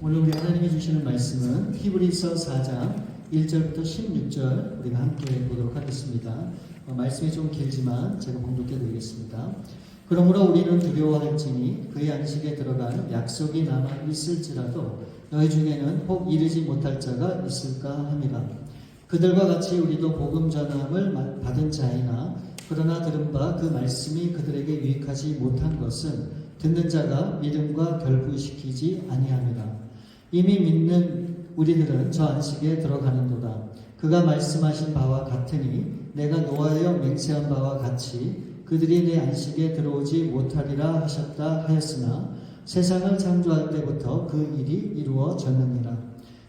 오늘 우리 하나님이 주시는 말씀은 히브리서 4장 1절부터 16절 우리가 함께 보도록 하겠습니다. 말씀이 좀 길지만 제가 봉독해 드리겠습니다. 그러므로 우리는 두려워할지니 그의 안식에 들어간 약속이 남아 있을지라도 너희 중에는 혹 이르지 못할 자가 있을까 함이라. 그들과 같이 우리도 복음 전함을 받은 자이나 그러나 들은 바 그 말씀이 그들에게 유익하지 못한 것은 듣는 자가 믿음과 결부시키지 아니함이라. 이미 믿는 우리들은 저 안식에 들어가는도다. 그가 말씀하신 바와 같으니 내가 노하여 맹세한 바와 같이 그들이 내 안식에 들어오지 못하리라 하셨다 하였으나 세상을 창조할 때부터 그 일이 이루어졌느니라.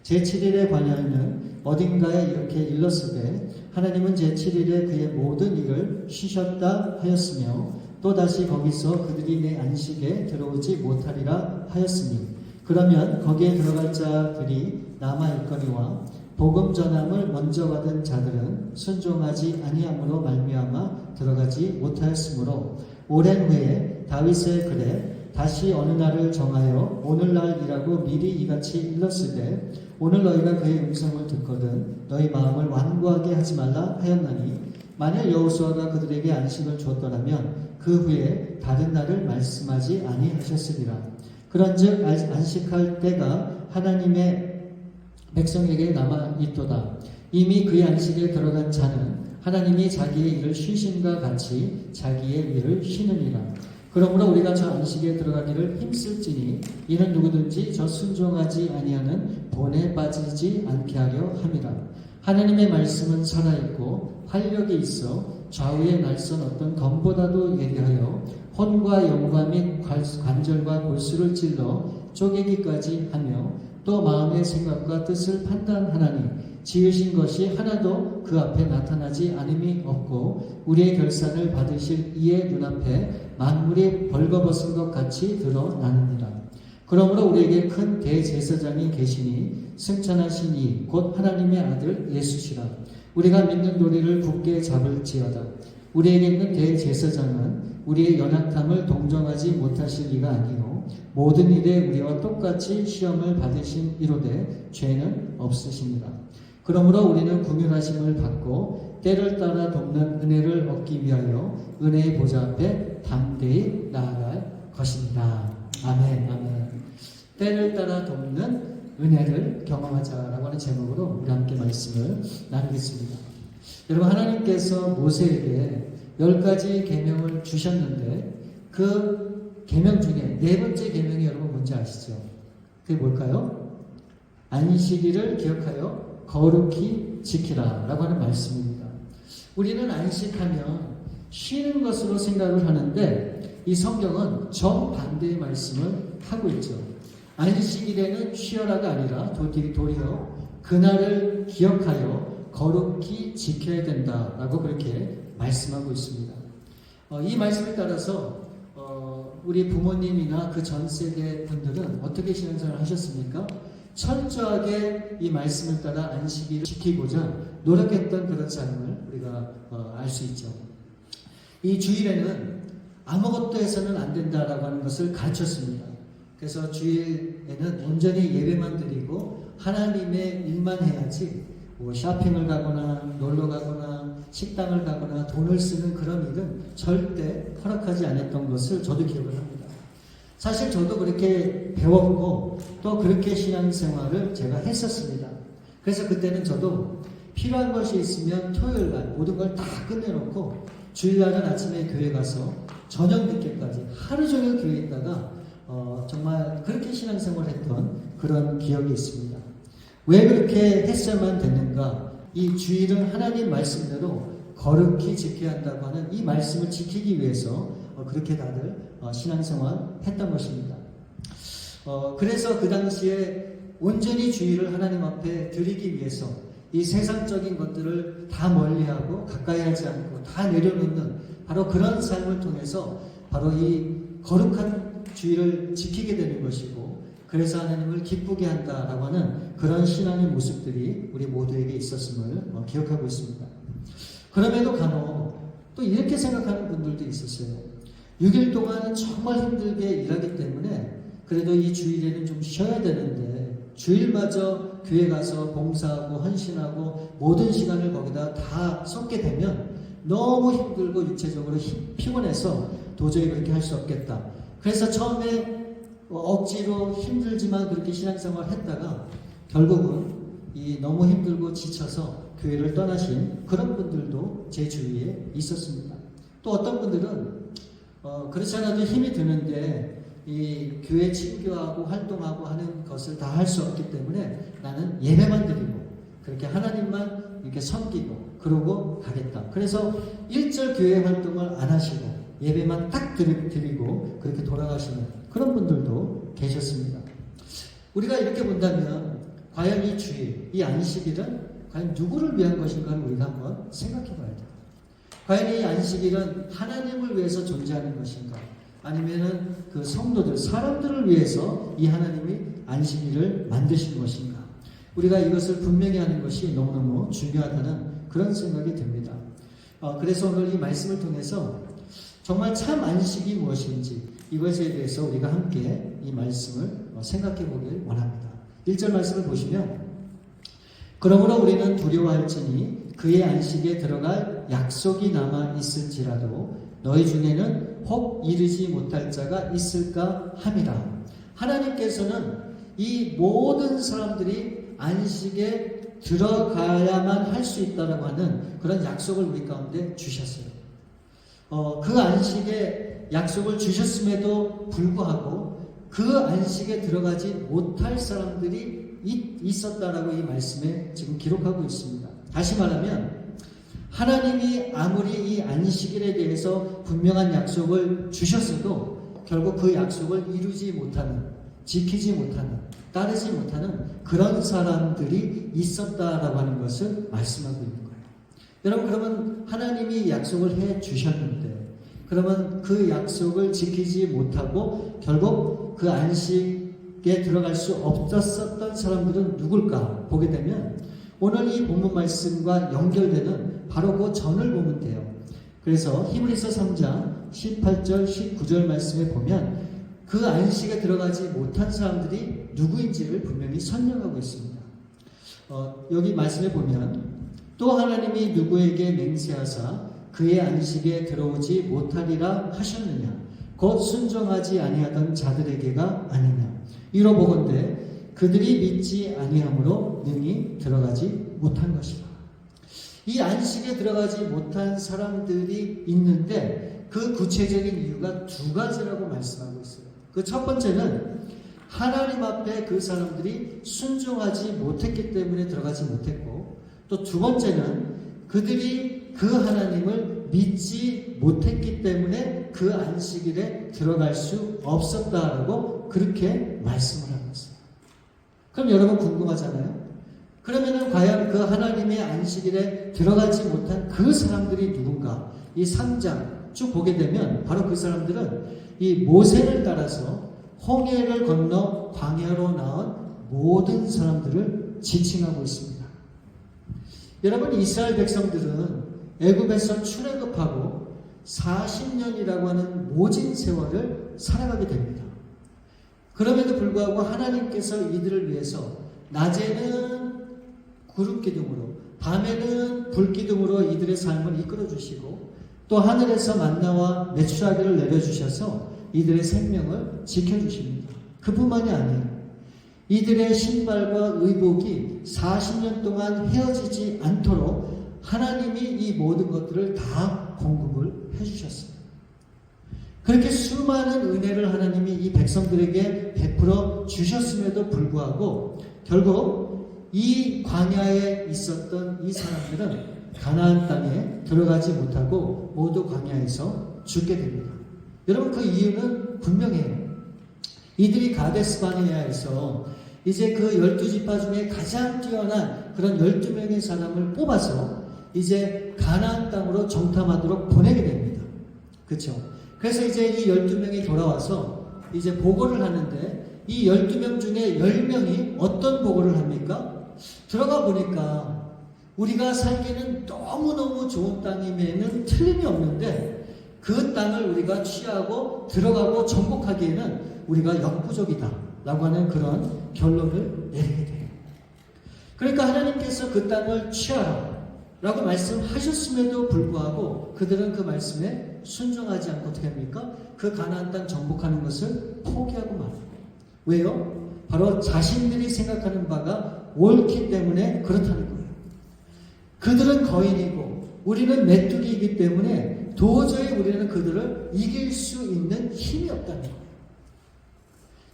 제7일에 관하여는 어딘가에 이렇게 일렀으되 하나님은 제7일에 그의 모든 일을 쉬셨다 하였으며 또다시 거기서 그들이 내 안식에 들어오지 못하리라 하였으니 그러면 거기에 들어갈 자들이 남아있거니와 복음 전함을 먼저 받은 자들은 순종하지 아니함으로 말미암아 들어가지 못하였으므로 오랜 후에 다윗의 글에 다시 어느 날을 정하여 오늘날이라고 미리 이같이 일렀으되 오늘 너희가 그의 음성을 듣거든 너희 마음을 완고하게 하지 말라 하였나니 만일 여호수아가 그들에게 안식을 주었더라면 그 후에 다른 날을 말씀하지 아니하셨으리라. 그런즉 안식할 때가 하나님의 백성에게 남아있도다. 이미 그의 안식에 들어간 자는 하나님이 자기의 일을 쉬심과 같이 자기의 일을 쉬느니라. 그러므로 우리가 저 안식에 들어가기를 힘쓸지니 이는 누구든지 저 순종하지 아니하는 본에 빠지지 않게 하려 함이라. 하나님의 말씀은 살아있고 활력이 있어 좌우에 날선 어떤 검보다도 예리하여 혼과 영과 및 관절과 골수를 찔러 쪼개기까지 하며 또 마음의 생각과 뜻을 판단하나니 지으신 것이 하나도 그 앞에 나타나지 않음이 없고 우리의 결산을 받으실 이의 눈앞에 만물이 벌거벗은 것 같이 드러나느니라. 그러므로 우리에게 큰 대제사장이 계시니 승천하신 이 곧 하나님의 아들 예수시라. 우리가 믿는 도리를 굳게 잡을지어다. 우리에게 있는 대제사장은 우리의 연약함을 동정하지 못하실 이가 아니요 모든 일에 우리와 똑같이 시험을 받으신 이로되 죄는 없으십니다. 그러므로 우리는 긍휼하심을 받고 때를 따라 돕는 은혜를 얻기 위하여 은혜의 보좌 앞에 담대히 나아갈 것입니다. 아멘. 아멘. 때를 따라 돕는 은혜를 경험하자라고 하는 제목으로 우리 함께 말씀을 나누겠습니다. 여러분, 하나님께서 모세에게 10가지 계명을 주셨는데 그 계명 중에 네 번째 계명이 여러분 뭔지 아시죠? 그게 뭘까요? 안식일을 기억하여 거룩히 지키라 라고 하는 말씀입니다. 우리는 안식하면 쉬는 것으로 생각을 하는데 이 성경은 정반대의 말씀을 하고 있죠. 안식일에는 쉬어라가 아니라 도리어 그날을 기억하여 거룩히 지켜야 된다라고 그렇게 말씀하고 있습니다. 이 말씀에 따라서 우리 부모님이나 그 전 세대 분들은 어떻게 신앙생활을 하셨습니까? 철저하게 이 말씀을 따라 안식일을 지키고자 노력했던 그런 삶을 우리가 알 수 있죠. 이 주일에는 아무것도 해서는 안 된다라고 하는 것을 가르쳤습니다. 그래서 주일에는 온전히 예배만 드리고 하나님의 일만 해야지 뭐 쇼핑을 가거나 놀러 가거나 식당을 가거나 돈을 쓰는 그런 일은 절대 허락하지 않았던 것을 저도 기억을 합니다. 사실 저도 그렇게 배웠고 또 그렇게 신앙생활을 제가 했었습니다. 그래서 그때는 저도 필요한 것이 있으면 토요일날 모든 걸 다 끝내놓고 주일날은 아침에 교회 가서 저녁 늦게까지 하루 종일 교회에 있다가 정말 그렇게 신앙생활을 했던 그런 기억이 있습니다. 왜 그렇게 했어야만 됐는가? 이 주일은 하나님 말씀대로 거룩히 지켜야 한다고 하는 이 말씀을 지키기 위해서 그렇게 다들 신앙생활 했던 것입니다. 그래서 그 당시에 온전히 주일을 하나님 앞에 드리기 위해서 이 세상적인 것들을 다 멀리하고 가까이 하지 않고 다 내려놓는 바로 그런 삶을 통해서 바로 이 거룩한 주일을 지키게 되는 것이고 그래서 하나님을 기쁘게 한다라고 하는 그런 신앙의 모습들이 우리 모두에게 있었음을 기억하고 있습니다. 그럼에도 간혹 또 이렇게 생각하는 분들도 있었어요. 6일 동안은 정말 힘들게 일하기 때문에 그래도 이 주일에는 좀 쉬어야 되는데 주일마저 교회 가서 봉사하고 헌신하고 모든 시간을 거기다 다 쏟게 되면 너무 힘들고 육체적으로 피곤해서 도저히 그렇게 할 수 없겠다. 그래서 처음에 억지로 힘들지만 그렇게 신앙생활을 했다가 결국은 너무 힘들고 지쳐서 교회를 떠나신 그런 분들도 제 주위에 있었습니다. 또 어떤 분들은 그렇지 않아도 힘이 드는데 이 교회 친교하고 활동하고 하는 것을 다 할 수 없기 때문에 나는 예배만 드리고 그렇게 하나님만 이렇게 섬기고 그러고 가겠다. 그래서 1절 교회 활동을 안 하시고 예배만 딱 드리고 그렇게 돌아가시는 그런 분들도 계셨습니다. 우리가 이렇게 본다면 과연 이 주일, 이 안식일은 과연 누구를 위한 것인가를 우리가 한번 생각해 봐야 돼요. 과연 이 안식일은 하나님을 위해서 존재하는 것인가? 아니면은 그 성도들, 사람들을 위해서 이 하나님이 안식일을 만드신 것인가? 우리가 이것을 분명히 하는 것이 너무너무 중요하다는 그런 생각이 듭니다. 그래서 오늘 이 말씀을 통해서 정말 참 안식이 무엇인지 이것에 대해서 우리가 함께 이 말씀을 생각해 보길 원합니다. 1절 말씀을 보시면 그러므로 우리는 두려워할지니 그의 안식에 들어갈 약속이 남아 있을지라도 너희 중에는 혹 이르지 못할 자가 있을까 함이라. 하나님께서는 이 모든 사람들이 안식에 들어가야만 할 수 있다라고 하는 그런 약속을 우리 가운데 주셨어요. 그 안식에 약속을 주셨음에도 불구하고 그 안식에 들어가지 못할 사람들이 있었다라고 이 말씀에 지금 기록하고 있습니다. 다시 말하면 하나님이 아무리 이 안식일에 대해서 분명한 약속을 주셨어도 결국 그 약속을 이루지 못하는, 지키지 못하는, 따르지 못하는 그런 사람들이 있었다라고 하는 것을 말씀하고 있는 거예요. 여러분, 그러면 하나님이 약속을 해 주셨는데 그러면 그 약속을 지키지 못하고 결국 그 안식에 들어갈 수 없었던 사람들은 누굴까 보게 되면 오늘 이 본문 말씀과 연결되는 바로 그 전을 보면 돼요. 그래서 히브리서 3장 18절 19절 말씀에 보면 그 안식에 들어가지 못한 사람들이 누구인지를 분명히 설명하고 있습니다. 여기 말씀에 보면 또 하나님이 누구에게 맹세하사 그의 안식에 들어오지 못하리라 하셨느냐 곧 순종하지 아니하던 자들에게가 아니냐 이로 보건대 그들이 믿지 아니함으로 능히 들어가지 못한 것이라. 이 안식에 들어가지 못한 사람들이 있는데 그 구체적인 이유가 두 가지라고 말씀하고 있어요. 그 첫 번째는 하나님 앞에 그 사람들이 순종하지 못했기 때문에 들어가지 못했고 또 두 번째는 그들이 그 하나님을 믿지 못했기 때문에 그 안식일에 들어갈 수 없었다라고 그렇게 말씀을 하고 있어요. 그럼 여러분 궁금하잖아요. 그러면은 과연 그 하나님의 안식일에 들어가지 못한 그 사람들이 누군가? 이 3장 쭉 보게 되면 바로 그 사람들은 이 모세를 따라서 홍해를 건너 광야로 나온 모든 사람들을 지칭하고 있습니다. 여러분, 이스라엘 백성들은 애굽에서 출애굽하고 40년이라고 하는 모진 세월을 살아가게 됩니다. 그럼에도 불구하고 하나님께서 이들을 위해서 낮에는 구름 기둥으로 밤에는 불 기둥으로 이들의 삶을 이끌어 주시고 또 하늘에서 만나와 메추라기를 내려주셔서 이들의 생명을 지켜주십니다. 그뿐만이 아니에요. 이들의 신발과 의복이 40년 동안 헤어지지 않도록 하나님이 이 모든 것들을 다 공급을 해주셨어요. 그렇게 수많은 은혜를 하나님이 이 백성들에게 베풀어 주셨음에도 불구하고 결국 이 광야에 있었던 이 사람들은 가나안 땅에 들어가지 못하고 모두 광야에서 죽게 됩니다. 여러분, 그 이유는 분명해요. 이들이 가데스 바네아에서 이제 그 12지파 중에 가장 뛰어난 그런 12명의 사람을 뽑아서 이제 가나안 땅으로 정탐하도록 보내게 됩니다. 그렇죠? 그래서 이제 이 12명이 돌아와서 이제 보고를 하는데 이 12명 중에 10명이 어떤 보고를 합니까? 들어가 보니까 우리가 살기는 너무너무 좋은 땅임에는 틀림이 없는데 그 땅을 우리가 취하고 들어가고 정복하기에는 우리가 역부족이다. 라고 하는 그런 결론을 내리게 돼요. 그러니까 하나님께서 그 땅을 취하라 라고 말씀하셨음에도 불구하고 그들은 그 말씀에 순종하지 않고 어떻게 합니까? 그 가나안 땅 정복하는 것을 포기하고 말합니다. 왜요? 바로 자신들이 생각하는 바가 옳기 때문에 그렇다는 거예요. 그들은 거인이고 우리는 메뚜기이기 때문에 도저히 우리는 그들을 이길 수 있는 힘이 없다는 거예요.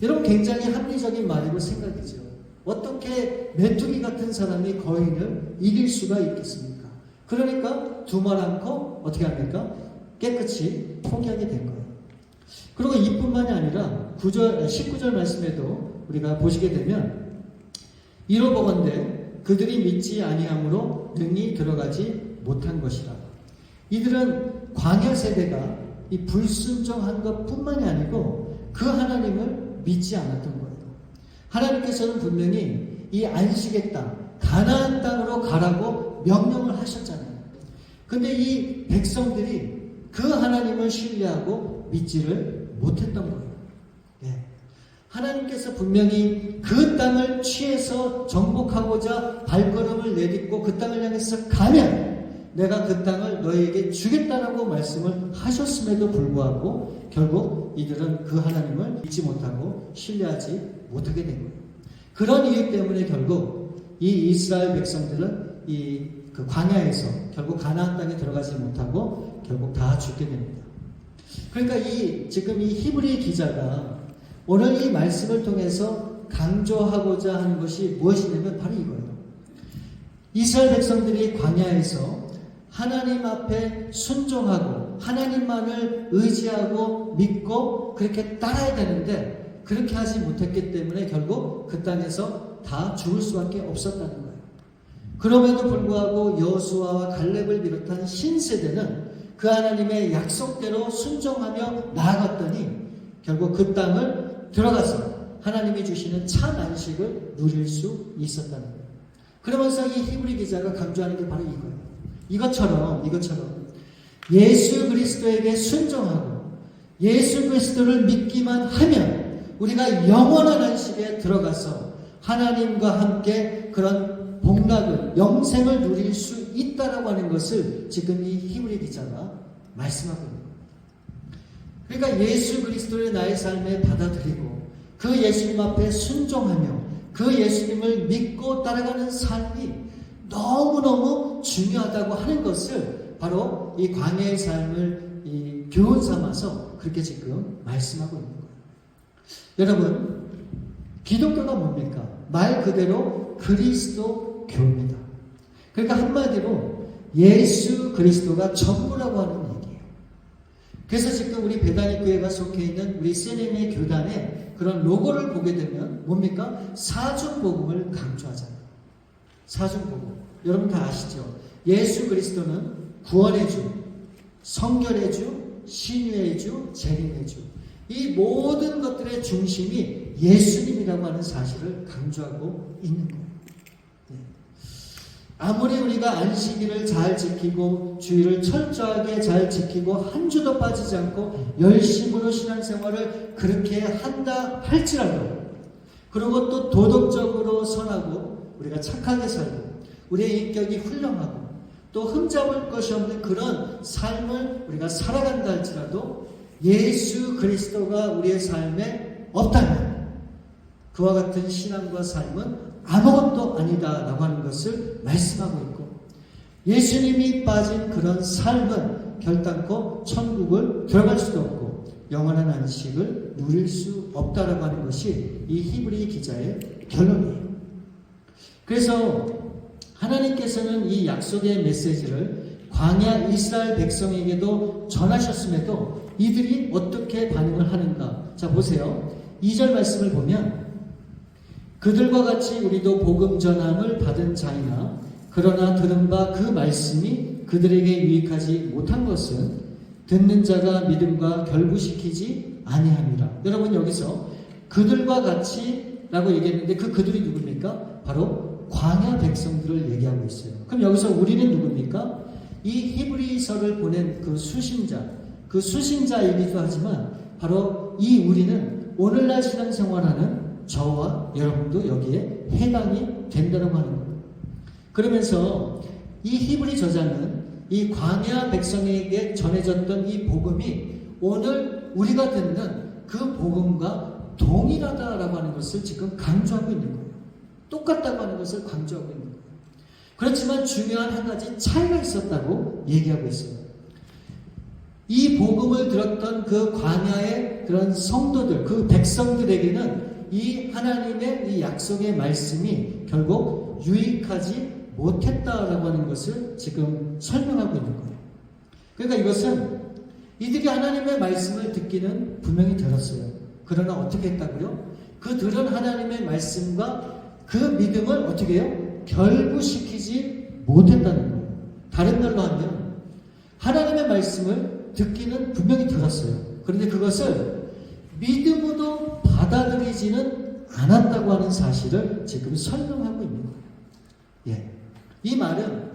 여러분, 굉장히 합리적인 말이고 생각이죠. 어떻게 메뚜기 같은 사람이 거인을 이길 수가 있겠습니까? 그러니까 두말 않고 어떻게 합니까? 깨끗이 포기하게 된 거예요. 그리고 이뿐만이 아니라 19절 말씀에도 우리가 보시게 되면 이로보건대 그들이 믿지 아니함으로 능히 들어가지 못한 것이라. 이들은 광야 세대가 이 불순종한 것뿐만이 아니고 그 하나님을 믿지 않았던 거예요. 하나님께서는 분명히 이 안식의 땅, 가나안 땅으로 가라고 명령을 하셨잖아요. 근데 이 백성들이 그 하나님을 신뢰하고 믿지를 못했던 거예요. 예. 하나님께서 분명히 그 땅을 취해서 정복하고자 발걸음을 내딛고 그 땅을 향해서 가면 내가 그 땅을 너희에게 주겠다라고 말씀을 하셨음에도 불구하고 결국 이들은 그 하나님을 믿지 못하고 신뢰하지 못하게 된 거예요. 그런 이유 때문에 결국 이 이스라엘 백성들은 그 광야에서 결국 가나안 땅에 들어가지 못하고 결국 다 죽게 됩니다. 그러니까 지금 이 히브리 기자가 오늘 이 말씀을 통해서 강조하고자 하는 것이 무엇이냐면 바로 이거예요. 이스라엘 백성들이 광야에서 하나님 앞에 순종하고 하나님만을 의지하고 믿고 그렇게 따라야 되는데 그렇게 하지 못했기 때문에 결국 그 땅에서 다 죽을 수밖에 없었다는 거예요. 그럼에도 불구하고 여호수아와 갈렙을 비롯한 신세대는 그 하나님의 약속대로 순종하며 나아갔더니 결국 그 땅을 들어가서 하나님이 주시는 참 안식을 누릴 수 있었다는 거예요. 그러면서 이 히브리 기자가 강조하는 게 바로 이거예요. 이것처럼 예수 그리스도에게 순종하고 예수 그리스도를 믿기만 하면 우리가 영원한 안식에 들어가서 하나님과 함께 그런 복락을, 영생을 누릴 수 있다라고 하는 것을 지금 이 히브리 기자가 말씀하고 있는 겁니다. 그러니까 예수 그리스도를 나의 삶에 받아들이고 그 예수님 앞에 순종하며 그 예수님을 믿고 따라가는 삶이 너무너무 중요하다고 하는 것을 바로 이 광야의 삶을 이 교훈 삼아서 그렇게 지금 말씀하고 있는 거예요. 여러분, 기독교가 뭡니까? 말 그대로 그리스도교입니다. 그러니까 한마디로 예수 그리스도가 전부라고 하는 얘기예요. 그래서 지금 우리 베다니 교회가 속해 있는 우리 세네미 교단의 그런 로고를 보게 되면 뭡니까? 사중복음을 강조하잖아요. 사중복음. 여러분 다 아시죠? 예수 그리스도는 구원의 주, 성결의 주, 신유의 주, 재림의 주. 이 모든 것들의 중심이 예수님이라고 하는 사실을 강조하고 있는 거예요. 네. 아무리 우리가 안식일을 잘 지키고 주일을 철저하게 잘 지키고 한 주도 빠지지 않고 열심으로 신앙생활을 그렇게 한다 할지라도, 그리고 또 도덕적으로 선하고 우리가 착하게 살고 우리의 인격이 훌륭하고 또 흠잡을 것이 없는 그런 삶을 우리가 살아간다 할지라도 예수 그리스도가 우리의 삶에 없다면 그와 같은 신앙과 삶은 아무것도 아니다라고 하는 것을 말씀하고 있고, 예수님이 빠진 그런 삶은 결단코 천국을 들어갈 수도 없고 영원한 안식을 누릴 수 없다라고 하는 것이 이 히브리 기자의 결론이에요. 그래서 하나님께서는 이 약속의 메시지를 광야 이스라엘 백성에게도 전하셨음에도 이들이 어떻게 반응을 하는가? 자, 보세요. 2절 말씀을 보면 그들과 같이 우리도 복음 전함을 받은 자이나 그러나 들은 바 그 말씀이 그들에게 유익하지 못한 것은 듣는 자가 믿음과 결부시키지 아니함이라. 여러분, 여기서 그들과 같이 라고 얘기했는데 그 그들이 누굽니까? 바로 광야 백성들을 얘기하고 있어요. 그럼 여기서 우리는 누굽니까? 이 히브리서를 보낸 그 수신자이기도 하지만 바로 이 우리는 오늘날 신앙생활하는 저와 여러분도 여기에 해당이 된다고 하는 거예요. 그러면서 이 히브리 저자는 이 광야 백성에게 전해졌던 이 복음이 오늘 우리가 듣는 그 복음과 동일하다라고 하는 것을 지금 강조하고 있는 거예요. 똑같다고 하는 것을 강조하고 있는 거예요. 그렇지만 중요한 한 가지 차이가 있었다고 얘기하고 있어요. 이 복음을 들었던 그 광야의 그런 성도들, 그 백성들에게는 이 하나님의 이 약속의 말씀이 결국 유익하지 못했다라고 하는 것을 지금 설명하고 있는 거예요. 그러니까 이것은 이들이 하나님의 말씀을 듣기는 분명히 들었어요. 그러나 어떻게 했다고요? 그 들은 하나님의 말씀과 그 믿음을 어떻게 해요? 결부시키지 못했다는 거예요. 다른 말로 하면 하나님의 말씀을 듣기는 분명히 들었어요. 그런데 그것을 믿음으로 받아들이지는 않았다고 하는 사실을 지금 설명하고 있는 거예요. 예. 이 말은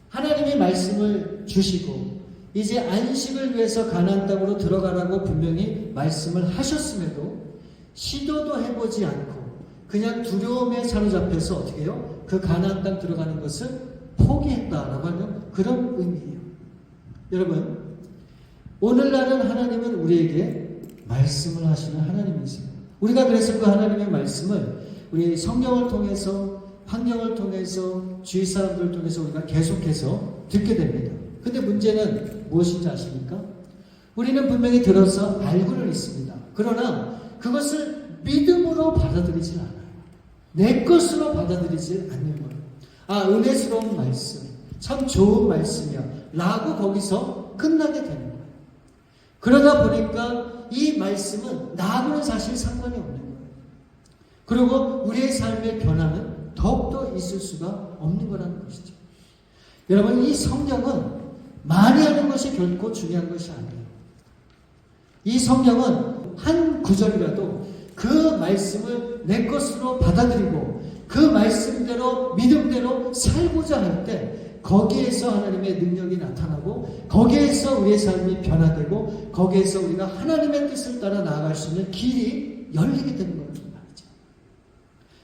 하나님의 말씀을 주시고 이제 안식을 위해서 가나안 땅으로 들어가라고 분명히 말씀을 하셨음에도 시도도 해보지 않고 그냥 두려움에 사로잡혀서 어떻게 해요? 그 가나안 땅 들어가는 것을 포기했다라고 하는 그런 의미예요. 여러분, 오늘날은 하나님은 우리에게 말씀을 하시는 하나님이세요. 우리가 그래서 그 하나님의 말씀을 우리 성경을 통해서, 환경을 통해서, 주위 사람들을 통해서 우리가 계속해서 듣게 됩니다. 근데 문제는 무엇인지 아십니까? 우리는 분명히 들어서 알고는 있습니다. 그러나 그것을 믿음으로 받아들이질 않아요. 내 것으로 받아들이지 않는 거예요. 아, 은혜스러운 말씀, 참 좋은 말씀이야 라고 거기서 끝나게 되는 거예요. 그러다 보니까 이 말씀은 나하고는 사실 상관이 없는 거예요. 그리고 우리의 삶의 변화는 더욱더 있을 수가 없는 거라는 것이죠. 여러분, 이 성경은 많이 하는 것이 결코 중요한 것이 아니에요. 이 성경은 한 구절이라도 그 말씀을 내 것으로 받아들이고 그 말씀대로 믿음대로 살고자 할 때 거기에서 하나님의 능력이 나타나고 거기에서 우리의 삶이 변화되고 거기에서 우리가 하나님의 뜻을 따라 나아갈 수 있는 길이 열리게 되는 거란 말이죠.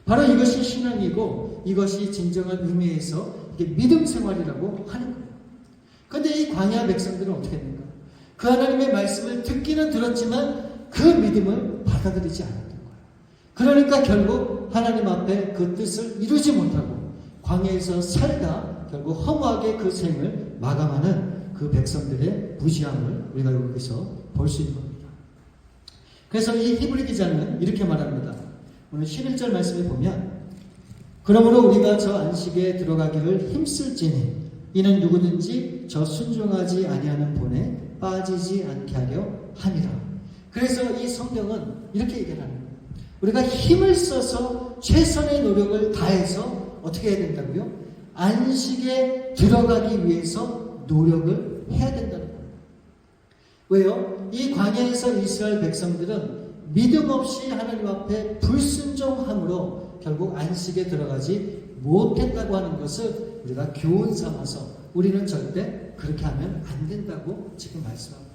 바로 이것이 신앙이고 이것이 진정한 의미에서 이게 믿음 생활이라고 하는 거예요. 그런데 이 광야 백성들은 어떻게 했는가? 그 하나님의 말씀을 듣기는 들었지만 그 믿음을 받아들이지 않았던 거예요. 그러니까 결국 하나님 앞에 그 뜻을 이루지 못하고 광야에서 살다 결국 허무하게 그 생을 마감하는 그 백성들의 무지함을 우리가 여기서 볼 수 있는 겁니다. 그래서 이 히브리 기자는 이렇게 말합니다. 오늘 11절 말씀에 보면 그러므로 우리가 저 안식에 들어가기를 힘쓸지니 이는 누구든지 저 순종하지 아니하는 본에 빠지지 않게 하려 함이라. 그래서 이 성경은 이렇게 얘기를 하는 거예요. 우리가 힘을 써서 최선의 노력을 다해서 어떻게 해야 된다고요? 안식에 들어가기 위해서 노력을 해야 된다는 거예요. 왜요? 이 광야에서 이스라엘 백성들은 믿음 없이 하나님 앞에 불순종함으로 결국 안식에 들어가지 못했다고 하는 것을 우리가 교훈 삼아서 우리는 절대 그렇게 하면 안 된다고 지금 말씀합니다.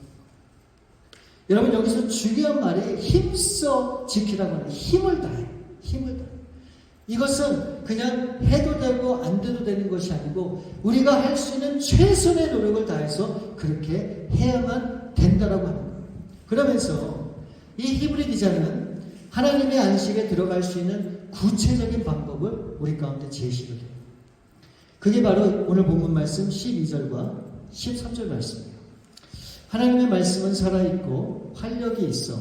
여러분, 여기서 중요한 말이 힘써 지키라고 하는 힘을 다해. 힘을 다해. 이것은 그냥 해도 되고 안 돼도 되는 것이 아니고 우리가 할 수 있는 최선의 노력을 다해서 그렇게 해야만 된다라고 하는 거예요. 그러면서 이 히브리 기자는 하나님의 안식에 들어갈 수 있는 구체적인 방법을 우리 가운데 제시를 해요. 그게 바로 오늘 본문 말씀 12절과 13절 말씀이에요. 하나님의 말씀은 살아있고 활력이 있어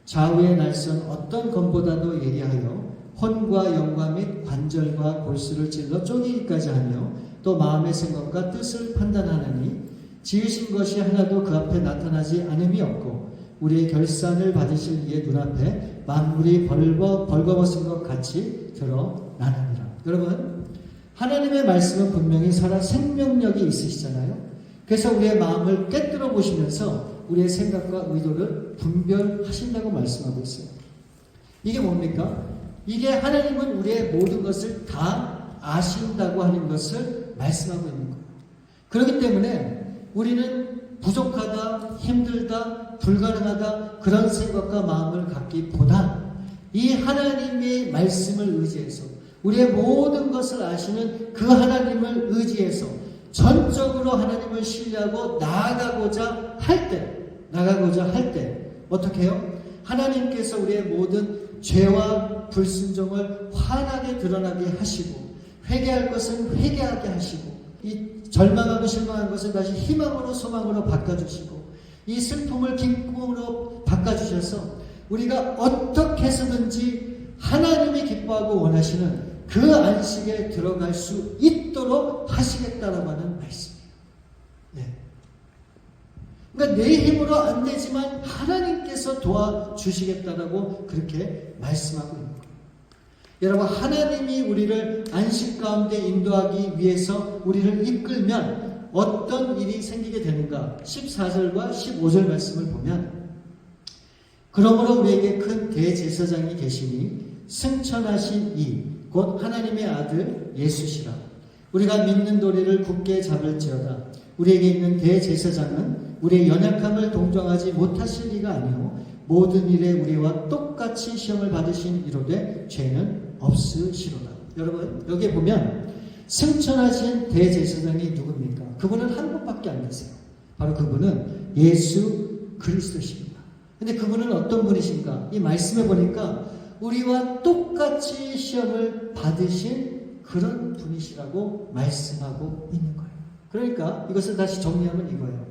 좌우의 날선 어떤 검보다도 예리하여 혼과 영과 및 관절과 골수를 찔러 쪼개기까지 하며 또 마음의 생각과 뜻을 판단하느니 지으신 것이 하나도 그 앞에 나타나지 않음이 없고 우리의 결산을 받으실 이의 눈앞에 만물이 벌거벗은 것 같이 드러나느니라. 여러분, 하나님의 말씀은 분명히 살아 생명력이 있으시잖아요. 그래서 우리의 마음을 꿰뚫어 보시면서 우리의 생각과 의도를 분별하신다고 말씀하고 있어요. 이게 뭡니까? 이게 하나님은 우리의 모든 것을 다 아신다고 하는 것을 말씀하고 있는 거예요. 그렇기 때문에 우리는 부족하다, 힘들다, 불가능하다 그런 생각과 마음을 갖기보다 이 하나님의 말씀을 의지해서 우리의 모든 것을 아시는 그 하나님을 의지해서 전적으로 하나님을 신뢰하고 나아가고자 할 때 어떻게 해요? 하나님께서 우리의 모든 죄와 불순종을 환하게 드러나게 하시고 회개할 것은 회개하게 하시고 이 절망하고 실망한 것을 다시 희망으로 소망으로 바꿔주시고 이 슬픔을 기쁨으로 바꿔주셔서 우리가 어떻게 해서든지 하나님이 기뻐하고 원하시는 그 안식에 들어갈 수 있도록 하시겠다라고 하는 말씀이에요. 네. 그러니까 내 힘으로 안 되지만 하나님께서 도와주시겠다라고 그렇게 말씀하고 있는 거예요. 여러분, 하나님이 우리를 안식 가운데 인도하기 위해서 우리를 이끌면 어떤 일이 생기게 되는가? 14절과 15절 말씀을 보면 그러므로 우리에게 큰 대제사장이 계시니 승천하신 이 곧 하나님의 아들 예수시라. 우리가 믿는 도리를 굳게 잡을지어다. 우리에게 있는 대제사장은 우리의 연약함을 동정하지 못하실 리가 아니오 모든 일에 우리와 똑같이 시험을 받으신 이로되 죄는 없으시로다. 여러분, 여기에 보면 승천하신 대제사장이 누굽니까? 그분은 한 분밖에 안 계세요. 바로 그분은 예수 그리스도십니다. 근데 그분은 어떤 분이신가? 이 말씀에 보니까 우리와 똑같이 시험을 받으신 그런 분이시라고 말씀하고 있는 거예요. 그러니까 이것을 다시 정리하면 이거예요.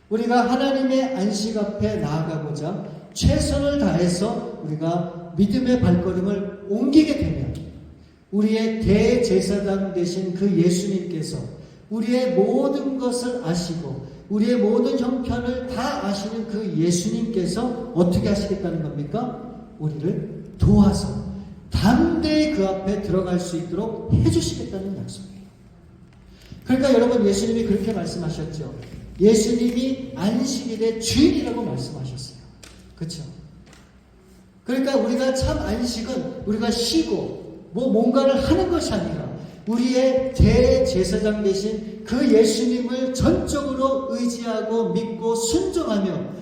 우리가 하나님의 안식 앞에 나아가고자 최선을 다해서 우리가 믿음의 발걸음을 옮기게 되면 우리의 대제사장 되신 그 예수님께서 우리의 모든 것을 아시고 우리의 모든 형편을 다 아시는 그 예수님께서 어떻게 하시겠다는 겁니까? 우리를 도와서 담대히 그 앞에 들어갈 수 있도록 해주시겠다는 약속이에요. 그러니까 여러분, 예수님이 그렇게 말씀하셨죠. 예수님이 안식일의 주인이라고 말씀하셨어요. 그렇죠? 그러니까 우리가 참 안식은 우리가 쉬고 뭔가를 하는 것이 아니라 우리의 대제사장 되신 그 예수님을 전적으로 의지하고 믿고 순종하며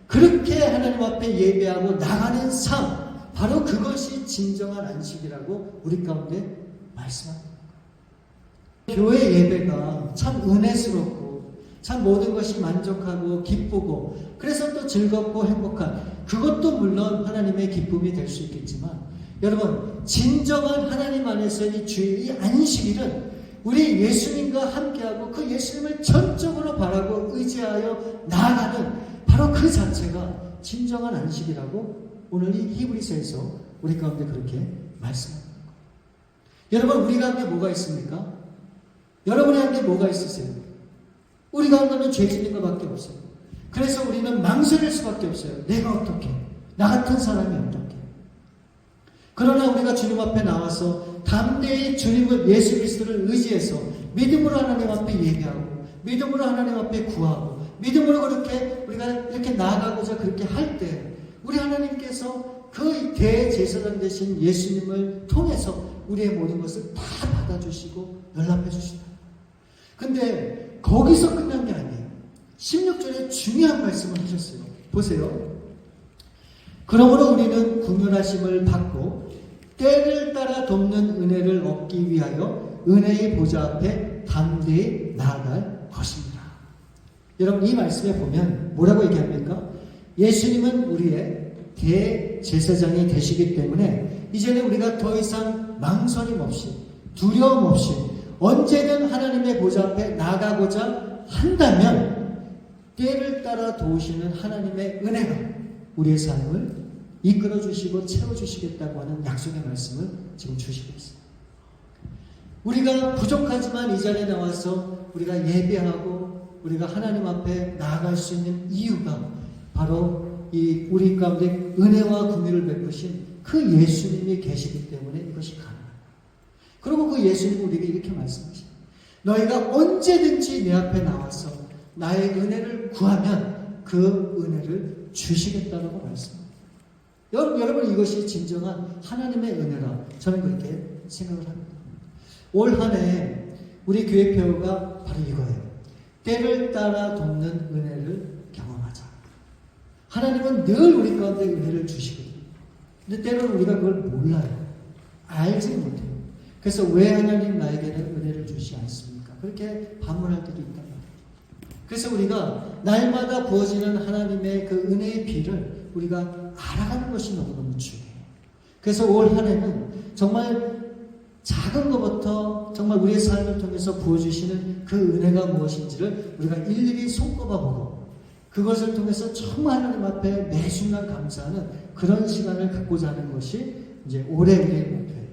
그렇게 하나님 앞에 예배하고 나가는 삶, 바로 그것이 진정한 안식이라고 우리 가운데 말씀합니다. 교회 예배가 참 은혜스럽고 참 모든 것이 만족하고 기쁘고 그래서 또 즐겁고 행복한 그것도 물론 하나님의 기쁨이 될 수 있겠지만 여러분, 진정한 하나님 안에서의 주의 이 안식일은 우리 예수님과 함께하고 그 예수님을 전적으로 바라고 의지하여 나아가는 바로 그 자체가 진정한 안식이라고 오늘 이 히브리서에서 우리 가운데 그렇게 말씀합니다. 여러분, 우리 가운데 뭐가 있습니까? 여러분의 가운데 뭐가 있으세요? 우리 가운데는 죄 짓는 것밖에 없어요. 그래서 우리는 망설일 수밖에 없어요. 내가 어떻게? 나 같은 사람이 어떻게? 그러나 우리가 주님 앞에 나와서 담대히 주님을 예수 그리스도를 의지해서 믿음으로 하나님 앞에 예배하고 믿음으로 하나님 앞에 구하고 믿음으로 그렇게 우리가 이렇게 나아가고자 그렇게 할 때 우리 하나님께서 그 대제사장 되신 예수님을 통해서 우리의 모든 것을 다 받아주시고 연락해 주신다. 근데 거기서 끝난 게 아니에요. 16절에 중요한 말씀을 하셨어요. 보세요. 그러므로 우리는 긍휼하심을 받고 때를 따라 돕는 은혜를 얻기 위하여 은혜의 보좌 앞에 담대히 나아갈 것입니다. 여러분, 이 말씀에 보면 뭐라고 얘기합니까? 예수님은 우리의 대제사장이 되시기 때문에 이제는 우리가 더 이상 망설임 없이 두려움 없이 언제든 하나님의 보좌 앞에 나가고자 한다면 때를 따라 도우시는 하나님의 은혜가 우리의 삶을 이끌어 주시고 채워 주시겠다고 하는 약속의 말씀을 지금 주시고 있습니다. 우리가 부족하지만 이 자리에 나와서 우리가 예배하고 우리가 하나님 앞에 나아갈 수 있는 이유가 바로 이 우리 가운데 은혜와 긍휼을 베푸신 그 예수님이 계시기 때문에 이것이 가능합니다. 그리고 그 예수님은 우리에게 이렇게 말씀하십니다. 너희가 언제든지 내 앞에 나와서 나의 은혜를 구하면 그 은혜를 주시겠다고 말씀합니다. 여러분, 이것이 진정한 하나님의 은혜라 저는 그렇게 생각을 합니다. 올 한 해 우리 교회 표가 바로 이거예요. 때를 따라 돕는 은혜를 경험하자. 하나님은 늘 우리 가운데 은혜를 주시거든요. 근데 때로는 우리가 그걸 몰라요. 알지 못해요. 그래서 왜 하나님 나에게는 은혜를 주시 않습니까? 그렇게 반문할 때도 있단 말이에요. 그래서 우리가 날마다 부어지는 하나님의 그 은혜의 비를 우리가 알아가는 것이 너무너무 중요해요. 그래서 올 한 해는 정말 작은 것부터 정말 우리의 삶을 통해서 부어주시는 그 은혜가 무엇인지를 우리가 일일이 손꼽아보고 그것을 통해서 정말 하나님 앞에 매 순간 감사하는 그런 시간을 갖고자 하는 것이 이제 올해 우리의 목표예요.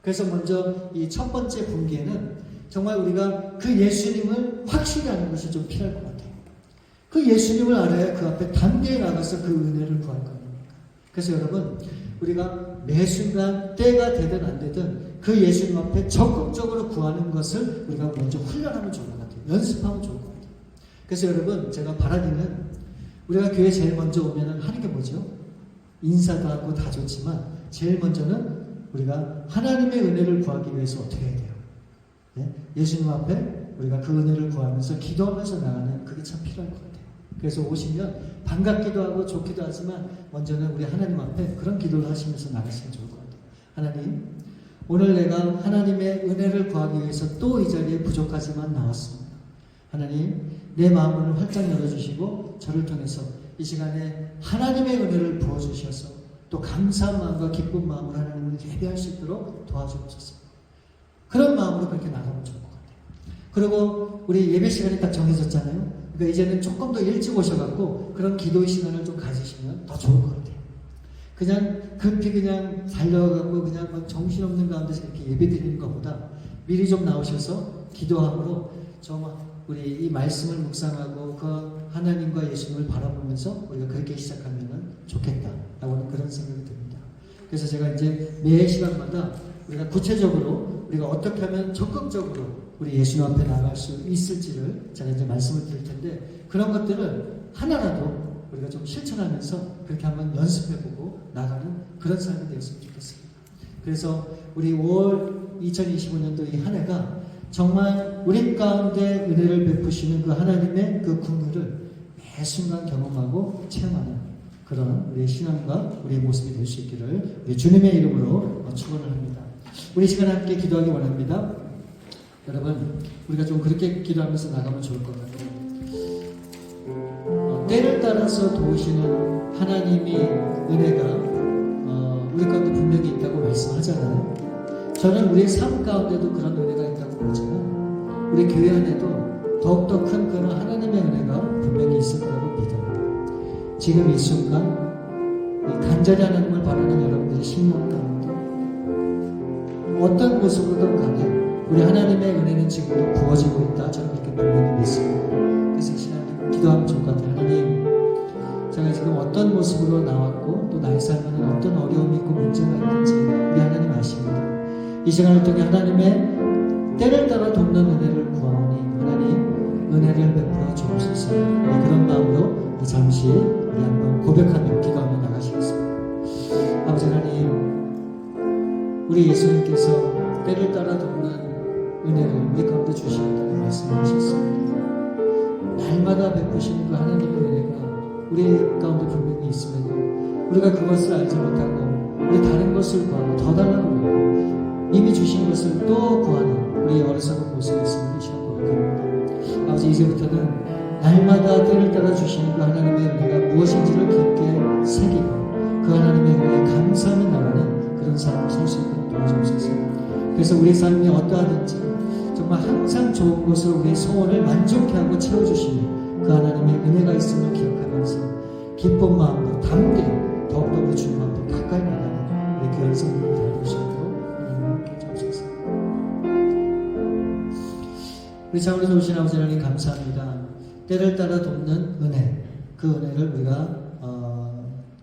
그래서 먼저 이 첫 번째 분기에는 정말 우리가 그 예수님을 확실히 아는 것이 좀 필요할 것 같아요. 그 예수님을 알아야 그 앞에 담대히 나가서 그 은혜를 구할 겁니다. 그래서 여러분, 우리가 매 순간 때가 되든 안 되든 그 예수님 앞에 적극적으로 구하는 것을 우리가 먼저 훈련하면 좋을 것 같아요. 연습하면 좋을 것 같아요. 그래서 여러분, 제가 바라기는 우리가 교회 제일 먼저 오면은 하는 게 뭐죠? 인사도 하고 다 좋지만 제일 먼저는 우리가 하나님의 은혜를 구하기 위해서 어떻게 해야 돼요? 네? 예수님 앞에 우리가 그 은혜를 구하면서 기도하면서 나가는 그게 참 필요할 것 같아요. 그래서 오시면 반갑기도 하고 좋기도 하지만 먼저는 우리 하나님 앞에 그런 기도를 하시면서 나가시면 좋을 것 같아요. 하나님, 오늘 내가 하나님의 은혜를 구하기 위해서 또 이 자리에 부족하지만 나왔습니다. 하나님, 내 마음을 활짝 열어주시고 저를 통해서 이 시간에 하나님의 은혜를 부어주셔서 또 감사한 마음과 기쁜 마음으로 하나님을 예배할 수 있도록 도와주옵소서. 그런 마음으로 그렇게 나가면 좋을 것 같아요. 그리고 우리 예배 시간이 딱 정해졌잖아요. 그러니까 이제는 조금 더 일찍 오셔갖고 그런 기도의 시간을 좀 가지시면 더 좋을 것 같아요. 그냥 급히 그냥 달려가고 그냥 막 정신없는 가운데서 이렇게 예배 드리는 것보다 미리 좀 나오셔서 기도함으로 정말 우리 이 말씀을 묵상하고 그 하나님과 예수님을 바라보면서 우리가 그렇게 시작하면 좋겠다라고는 그런 생각이 듭니다. 그래서 제가 이제 매 시간마다 우리가 구체적으로 우리가 어떻게 하면 적극적으로 우리 예수님 앞에 나아갈 수 있을지를 제가 이제 말씀을 드릴 텐데 그런 것들을 하나라도 우리가 좀 실천하면서 그렇게 한번 연습해보고 나가는 그런 삶이 되었으면 좋겠습니다. 그래서 우리 5월 2025년도 이 한 해가 정말 우리 가운데 은혜를 베푸시는 그 하나님의 그 긍휼을 매 순간 경험하고 체험하는 그런 우리의 신앙과 우리의 모습이 될 수 있기를 우리 주님의 이름으로 축원을 합니다. 우리 시간 함께 기도하기 원합니다. 여러분, 우리가 좀 그렇게 기도하면서 나가면 좋을 것 같아요. 때를 따라서 도우시는 하나님의 은혜가 우리 가운데 분명히 있다고 말씀하잖아요. 저는 우리의 삶 가운데도 그런 은혜가 있다고 보지만 우리 교회 안에도 더욱더 큰 그런 하나님의 은혜가 분명히 있을 거라고 믿어요. 지금 이 순간 간절히 하나님을 바라는 여러분들의 심령 가운데 어떤 모습으로든 간에 우리 하나님의 은혜는 지금도 부어지고 있다. 저는 그렇게 분명히 믿습니다. 그래서 이 시간에 기도하면 좋을 것 같아요. 하나님, 제가 지금 어떤 모습으로 나왔고 또 나의 삶에는 어떤 어려움이 있고 문제가 있는지 우리 하나님 아십니다. 이 시간을 통해 하나님의 때를 따라 돕는 은혜를 구하오니 하나님 은혜를 베풀어 주옵소서. 우리 그런 마음으로 잠시 우리 한번 고백하며 기도하며 나가시겠습니다. 아버지 하나님, 우리 예수님께서 때를 따라 돕는 은혜를 우리 가운데 주시겠다고 말씀하셨습니다. 날마다 베푸시는 그 하나님의 은혜가 우리 가운데 분명히 있음에도 우리가 그것을 알지 못하고 우리 다른 것을 구하고 더 달라고 하고 이미 주신 것을 또 구하는 우리 어리석은 모습이 있음을 이 시간 고백합니다. 아버지, 이제부터는 날마다 때를 따라 주시는 그 하나님의 은혜가 무엇인지를 깊게 새기고 그 하나님의 은혜에 감사하며 나가는 그런 삶을 살 수 있도록 도와주옵소서. 그래서 우리 삶이 어떠하든지 정말 항상 좋은 것으로 우리의 소원을 만족해 하고 채워주시는 그 하나님의 은혜가 있음을 기억하면서 기쁜 마음으로 담대 더욱더 우리 주님 앞에 가까이 나가는 우리 귀한 성도를 다 되시도록 우리 자원에서 오신 아버지 하나님 감사합니다. 때를 따라 돕는 은혜, 그 은혜를 우리가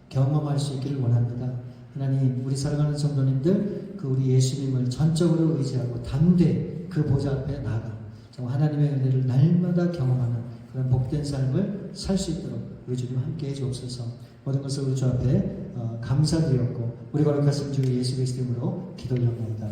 경험할 수 있기를 원합니다. 하나님, 우리 사랑하는 성도님들 그 우리 예수님을 전적으로 의지하고 담대 그 보좌 앞에 나가 정말 하나님의 은혜를 날마다 경험하는 그런 복된 삶을 살 수 있도록 우리 주님 함께 해주옵소서. 모든 것을 우리 주 앞에 감사드렸고 우리 거룩하신 주 예수 그리스도 이름으로 기도드립니다.